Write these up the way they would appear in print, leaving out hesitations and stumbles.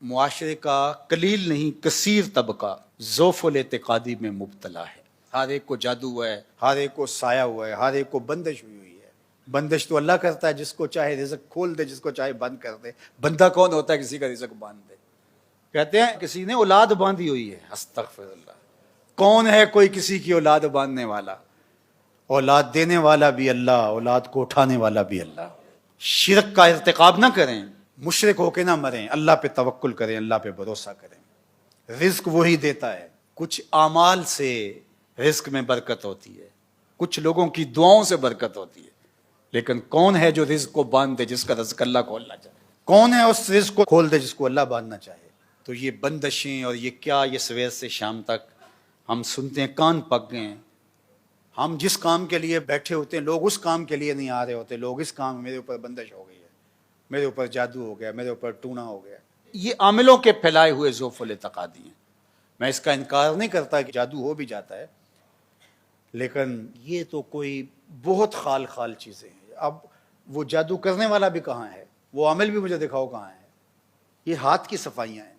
معاشرے کا قلیل نہیں کثیر طبقہ ذوف الاعتقادی میں مبتلا ہے. ہر ایک کو جادو ہوا ہے، ہر ایک کو سایہ ہوا ہے، ہر ایک کو بندش ہوئی ہوئی ہے. بندش تو اللہ کرتا ہے، جس کو چاہے رزق کھول دے، جس کو چاہے بند کر دے. بندہ کون ہوتا ہے کسی کا رزق باندھ دے؟ کہتے ہیں کسی نے اولاد باندھی ہوئی ہے. استغفر اللہ. کون ہے کوئی کسی کی اولاد باندھنے والا؟ اولاد دینے والا بھی اللہ، اولاد کو اٹھانے والا بھی اللہ. شرک کا ارتکاب نہ کریں، مشرک ہو کے نہ مریں، اللہ پہ توکل کریں، اللہ پہ بھروسہ کریں. رزق وہی دیتا ہے. کچھ اعمال سے رزق میں برکت ہوتی ہے، کچھ لوگوں کی دعاؤں سے برکت ہوتی ہے، لیکن کون ہے جو رزق کو باندھ دے جس کا رزق اللہ کھولنا چاہے؟ کون ہے اس رزق کو کھول دے جس کو اللہ باندھنا چاہے؟ تو یہ بندشیں اور یہ کیا، یہ سویر سے شام تک ہم سنتے ہیں، کان پک گئے ہیں. ہم جس کام کے لیے بیٹھے ہوتے ہیں لوگ اس کام کے لیے نہیں آ رہے ہوتے. لوگ اس کام میں میرے اوپر بندش ہو گئی ہے، میرے اوپر جادو ہو گیا، میرے اوپر ٹونا ہو گیا. یہ عاملوں کے پھیلائے ہوئے ذوف الاعتقادی ہیں. میں اس کا انکار نہیں کرتا کہ جادو ہو بھی جاتا ہے، لیکن یہ تو کوئی بہت خال خال چیزیں ہیں. اب وہ جادو کرنے والا بھی کہاں ہے؟ وہ عامل بھی مجھے دکھاؤ کہاں ہے؟ یہ ہاتھ کی صفائیاں ہیں.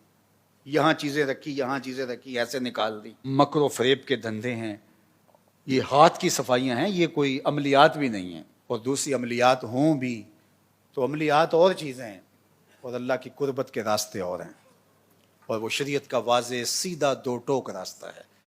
یہاں چیزیں رکھی، یہاں چیزیں رکھی، ایسے نکال دی. مکر و فریب کے دھندے ہیں. یہ ہاتھ کی صفائیاں ہیں، یہ کوئی عملیات بھی نہیں ہیں. اور دوسری عملیات ہوں بھی تو عملیات اور چیزیں ہیں، اور اللہ کی قربت کے راستے اور ہیں. اور وہ شریعت کا واضح سیدھا دو ٹوک راستہ ہے.